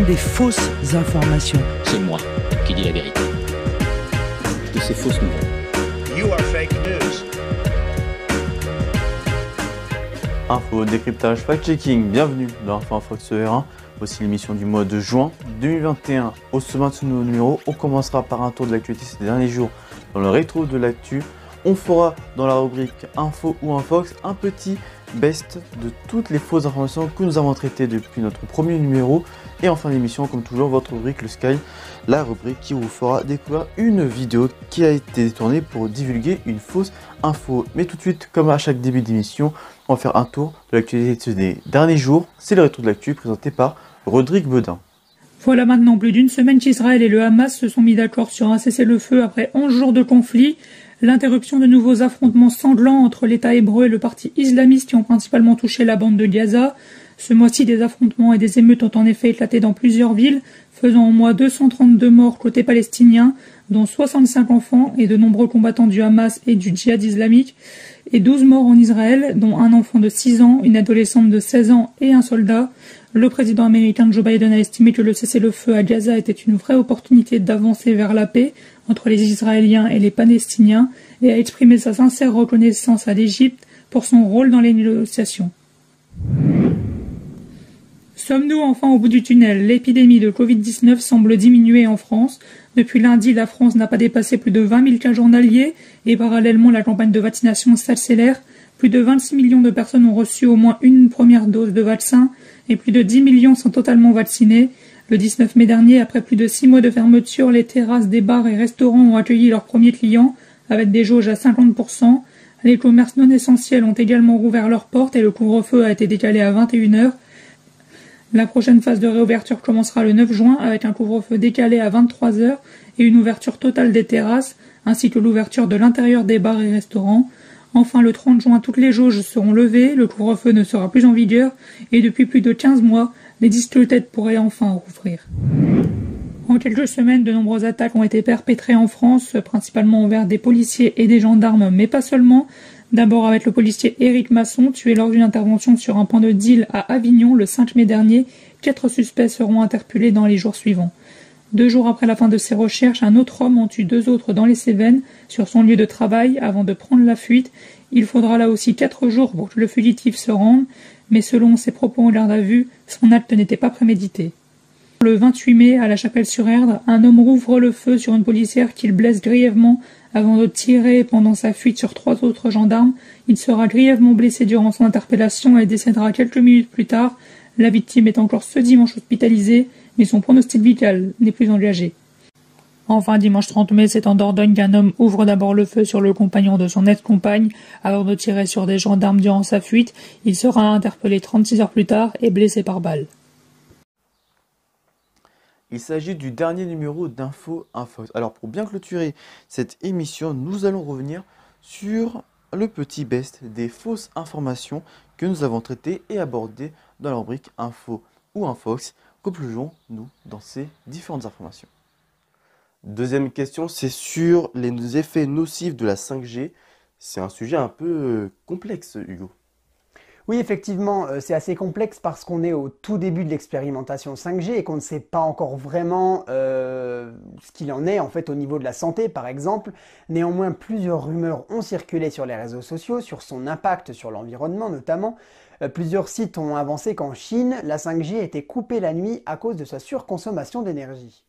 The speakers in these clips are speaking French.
des fausses informations. C'est moi qui dis la vérité. De ces fausses nouvelles. You are fake news. Info, décryptage, fact-checking, bienvenue dans Infox R1. Voici l'émission du mois de juin 2021. Au sommet de ce nouveau numéro, on commencera par un tour de l'actualité ces derniers jours dans le rétro de l'actu. On fera dans la rubrique Info ou Infox un petit best de toutes les fausses informations que nous avons traitées depuis notre premier numéro. Et en fin d'émission, comme toujours, votre rubrique Le Sky, la rubrique qui vous fera découvrir une vidéo qui a été tournée pour divulguer une fausse info. Mais tout de suite, comme à chaque début d'émission, on va faire un tour de l'actualité des derniers jours. C'est le rétro de l'actu présenté par Rodrigue Bedin. Voilà maintenant plus d'une semaine qu'Israël et le Hamas se sont mis d'accord sur un cessez-le-feu après 11 jours de conflit. L'interruption de nouveaux affrontements sanglants entre l'État hébreu et le parti islamiste qui ont principalement touché la bande de Gaza. Ce mois-ci, des affrontements et des émeutes ont en effet éclaté dans plusieurs villes, faisant au moins 232 morts côté palestinien, dont 65 enfants et de nombreux combattants du Hamas et du djihad islamique, et 12 morts en Israël, dont un enfant de 6 ans, une adolescente de 16 ans et un soldat. Le président américain Joe Biden a estimé que le cessez-le-feu à Gaza était une vraie opportunité d'avancer vers la paix entre les Israéliens et les Palestiniens et a exprimé sa sincère reconnaissance à l'Égypte pour son rôle dans les négociations. Sommes-nous enfin au bout du tunnel? L'épidémie de Covid-19 semble diminuer en France. Depuis lundi, la France n'a pas dépassé plus de 20 000 cas journaliers et parallèlement, la campagne de vaccination s'accélère. Plus de 26 millions de personnes ont reçu au moins une première dose de vaccin et plus de 10 millions sont totalement vaccinés. Le 19 mai dernier, après plus de 6 mois de fermeture, les terrasses des bars et restaurants ont accueilli leurs premiers clients avec des jauges à 50%. Les commerces non essentiels ont également rouvert leurs portes et le couvre-feu a été décalé à 21h. La prochaine phase de réouverture commencera le 9 juin avec un couvre-feu décalé à 23h et une ouverture totale des terrasses, ainsi que l'ouverture de l'intérieur des bars et restaurants. Enfin, le 30 juin, toutes les jauges seront levées, le couvre-feu ne sera plus en vigueur et depuis plus de 15 mois, les discothèques pourraient enfin rouvrir. En quelques semaines, de nombreuses attaques ont été perpétrées en France, principalement envers des policiers et des gendarmes, mais pas seulement. D'abord avec le policier Éric Masson, tué lors d'une intervention sur un point de deal à Avignon le 5 mai dernier. 4 suspects seront interpellés dans les jours suivants. 2 jours après la fin de ses recherches, un autre homme en tue 2 autres dans les Cévennes, sur son lieu de travail, avant de prendre la fuite. Il faudra là aussi 4 jours pour que le fugitif se rende, mais selon ses propos en garde à vue, son acte n'était pas prémédité. Le 28 mai, à la Chapelle-sur-Erdre, un homme rouvre le feu sur une policière qu'il blesse grièvement avant de tirer pendant sa fuite sur 3 autres gendarmes. Il sera grièvement blessé durant son interpellation et décédera quelques minutes plus tard. La victime est encore ce dimanche hospitalisée, mais son pronostic vital n'est plus engagé. Enfin, dimanche 30 mai, c'est en Dordogne qu'un homme ouvre d'abord le feu sur le compagnon de son ex-compagne avant de tirer sur des gendarmes durant sa fuite. Il sera interpellé 36 heures plus tard et blessé par balle. Il s'agit du dernier numéro d'Info Infox. Alors pour bien clôturer cette émission, nous allons revenir sur le petit best des fausses informations que nous avons traitées et abordées dans la rubrique Info ou Infox. Replongeons-nous dans ces différentes informations. Deuxième question, c'est sur les effets nocifs de la 5G. C'est un sujet un peu complexe, Hugo. Oui, effectivement, c'est assez complexe parce qu'on est au tout début de l'expérimentation 5G et qu'on ne sait pas encore vraiment ce qu'il en est en fait au niveau de la santé, par exemple. Néanmoins, plusieurs rumeurs ont circulé sur les réseaux sociaux sur son impact sur l'environnement notamment. Plusieurs sites ont avancé qu'en Chine, la 5G était coupée la nuit à cause de sa surconsommation d'énergie.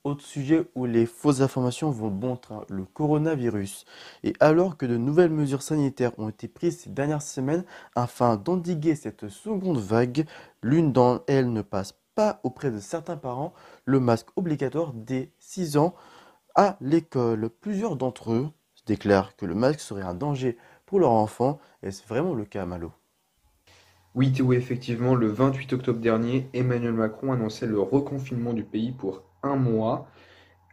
Autre sujet où les fausses informations vont bon train, le coronavirus. Et alors que de nouvelles mesures sanitaires ont été prises ces dernières semaines afin d'endiguer cette seconde vague, l'une d'entre elles ne passe pas auprès de certains parents, le masque obligatoire dès 6 ans à l'école. Plusieurs d'entre eux déclarent que le masque serait un danger pour leur enfant. Est-ce vraiment le cas, Malo? Oui, Théo, effectivement, le 28 octobre dernier, Emmanuel Macron annonçait le reconfinement du pays pour 1 mois,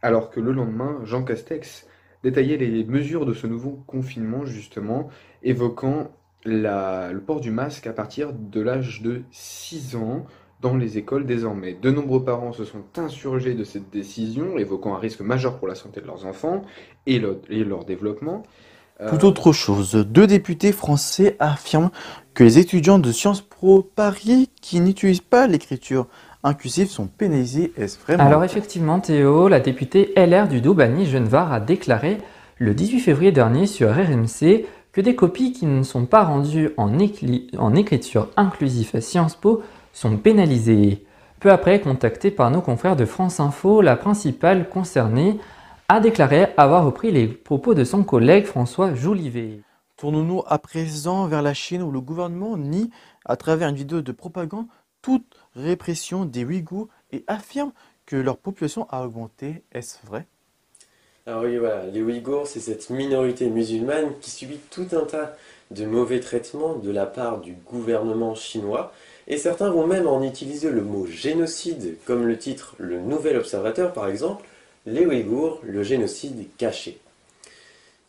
alors que le lendemain, Jean Castex détaillait les mesures de ce nouveau confinement, justement, évoquant le port du masque à partir de l'âge de 6 ans dans les écoles désormais. De nombreux parents se sont insurgés de cette décision, évoquant un risque majeur pour la santé de leurs enfants et leur développement. Tout autre chose, 2 députés français affirment que les étudiants de Sciences Po Paris qui n'utilisent pas l'écriture inclusifs sont pénalisés. Est-ce vraiment Alors le cas? effectivement Théo, la députée LR du Doubs, Annie Genevard, a déclaré le 18 février dernier sur RMC que des copies qui ne sont pas rendues en écriture inclusive à Sciences Po sont pénalisées. Peu après, contactée par nos confrères de France Info, la principale concernée a déclaré avoir repris les propos de son collègue François Jolivet. Tournons-nous à présent vers la Chine où le gouvernement nie, à travers une vidéo de propagande, toute répression des Ouïghours et affirme que leur population a augmenté. Est-ce vrai? Alors oui, voilà, les Ouïghours, c'est cette minorité musulmane qui subit tout un tas de mauvais traitements de la part du gouvernement chinois. Et certains vont même en utiliser le mot génocide, comme le titre Le Nouvel Observateur par exemple, les Ouïghours, le génocide caché.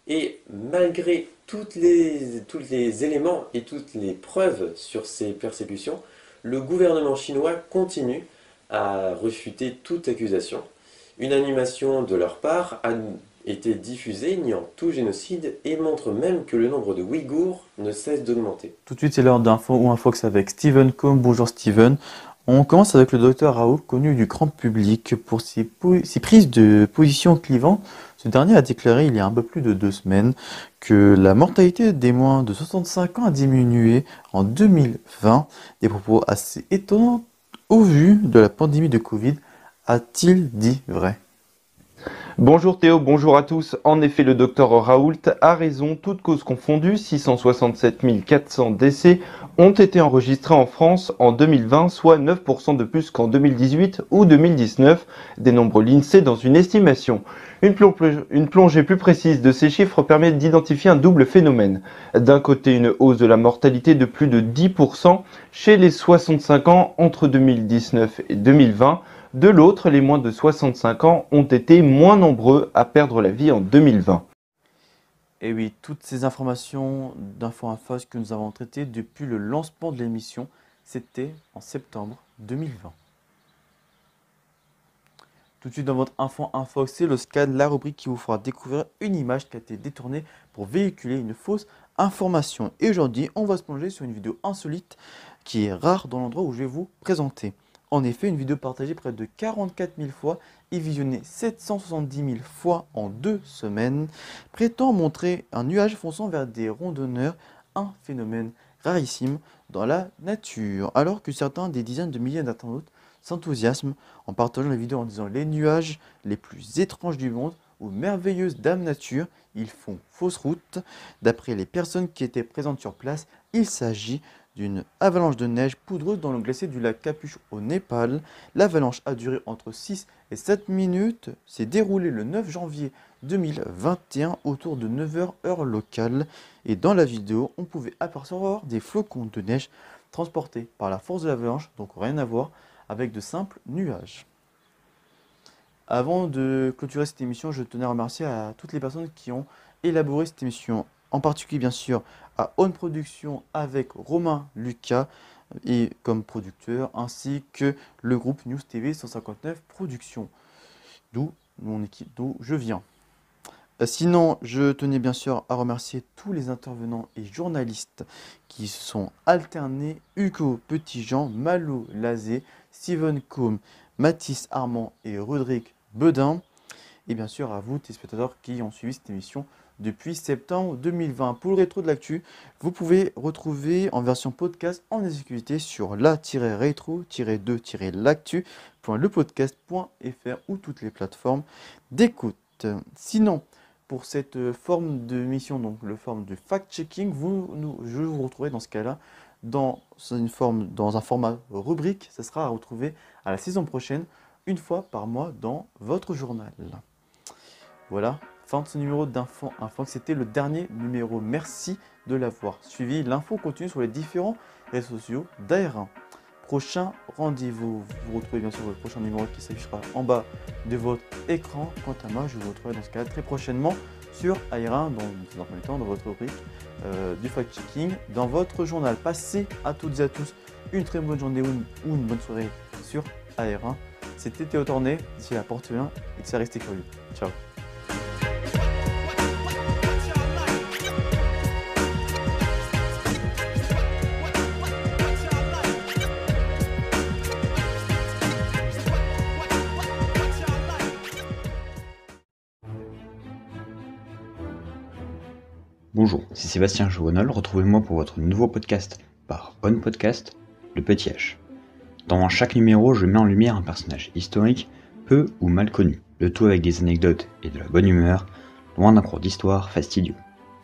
Et malgré tous les éléments et toutes les preuves sur ces persécutions, le gouvernement chinois continue à refuter toute accusation. Une animation de leur part a été diffusée niant tout génocide et montre même que le nombre de Ouïghours ne cesse d'augmenter. Tout de suite, c'est l'heure d'info ou infox avec Steven Combe. Bonjour Steven. On commence avec le docteur Raoult, connu du grand public pour ses prises de position clivantes. Ce dernier a déclaré il y a un peu plus de 2 semaines que la mortalité des moins de 65 ans a diminué en 2020. Des propos assez étonnants au vu de la pandémie de Covid. A-t-il dit vrai? Bonjour Théo, bonjour à tous. En effet, le docteur Raoult a raison, toutes causes confondues, 667 400 décès ont été enregistrés en France en 2020, soit 9% de plus qu'en 2018 ou 2019, dénombre l'INSEE dans une estimation. Une plongée plus précise de ces chiffres permet d'identifier un double phénomène. D'un côté, une hausse de la mortalité de plus de 10% chez les 65 ans entre 2019 et 2020. De l'autre, les moins de 65 ans ont été moins nombreux à perdre la vie en 2020. Et oui, toutes ces informations d'Info Infos que nous avons traitées depuis le lancement de l'émission, c'était en septembre 2020. Tout de suite dans votre Info Infox, c'est le scan, la rubrique qui vous fera découvrir une image qui a été détournée pour véhiculer une fausse information. Et aujourd'hui, on va se plonger sur une vidéo insolite qui est rare dans l'endroit où je vais vous présenter. En effet, une vidéo partagée près de 44 000 fois et visionnée 770 000 fois en 2 semaines prétend montrer un nuage fonçant vers des randonneurs, un phénomène rarissime dans la nature. Alors que certains, des dizaines de milliers d'internautes, s'enthousiasment en partageant la vidéo en disant les nuages les plus étranges du monde ou merveilleuses dames nature, ils font fausse route. D'après les personnes qui étaient présentes sur place, il s'agit d'une avalanche de neige poudreuse dans le glacier du lac Capuche au Népal. L'avalanche a duré entre 6 et 7 minutes, s'est déroulée le 9 janvier 2021 autour de 9 h heure locale. Et dans la vidéo, on pouvait apercevoir des flocons de neige transportés par la force de l'avalanche, donc rien à voir avec de simples nuages. Avant de clôturer cette émission, je tenais à remercier à toutes les personnes qui ont élaboré cette émission. En particulier, bien sûr, à Own Production avec Romain Lucas et comme producteur, ainsi que le groupe News TV 159 Productions, d'où mon équipe, d'où je viens. Sinon, je tenais bien sûr à remercier tous les intervenants et journalistes qui se sont alternés: Hugo Petitjean, Malo Lazé, Steven Combe, Mathis Armand et Rodrigue Bedin. Et bien sûr à vous, téléspectateurs, qui ont suivi cette émission depuis septembre 2020. Pour le rétro de l'actu, vous pouvez retrouver en version podcast en exclusivité sur la-rétro-l'actu.lepodcast.fr ou toutes les plateformes d'écoute. Sinon, pour cette forme de mission, donc le forme de fact-checking, je vous retrouverai dans ce cas-là dans un format rubrique. Ça sera à retrouver à la saison prochaine, une fois par mois dans votre journal. Voilà. Fin de ce numéro d'Info Infox, c'était le dernier numéro. Merci de l'avoir suivi. L'info continue sur les différents réseaux sociaux d'AR1. Prochain rendez-vous, vous retrouvez bien sûr le prochain numéro qui s'affichera en bas de votre écran. Quant à moi, je vous retrouverai dans ce cas très prochainement sur AR1, dans un premier temps, dans votre rubrique du fact-checking, dans votre journal. Passez à toutes et à tous une très bonne journée ou une bonne soirée sur AR1. C'était Théo Tornet, d'ici là, portez bien et de rester curieux. Ciao. Bonjour, c'est Sébastien Jouvenol, retrouvez-moi pour votre nouveau podcast par On Podcast, Le Petit H. Dans chaque numéro, je mets en lumière un personnage historique peu ou mal connu, le tout avec des anecdotes et de la bonne humeur, loin d'un cours d'histoire fastidieux.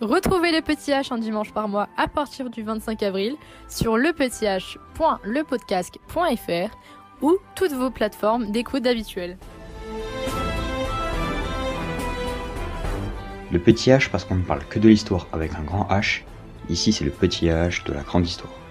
Retrouvez Le Petit H un dimanche par mois à partir du 25 avril sur lepetith.lepodcast.fr ou toutes vos plateformes d'écoute habituelles. Le Petit H parce qu'on ne parle que de l'histoire avec un grand H, ici c'est le Petit H de la grande histoire.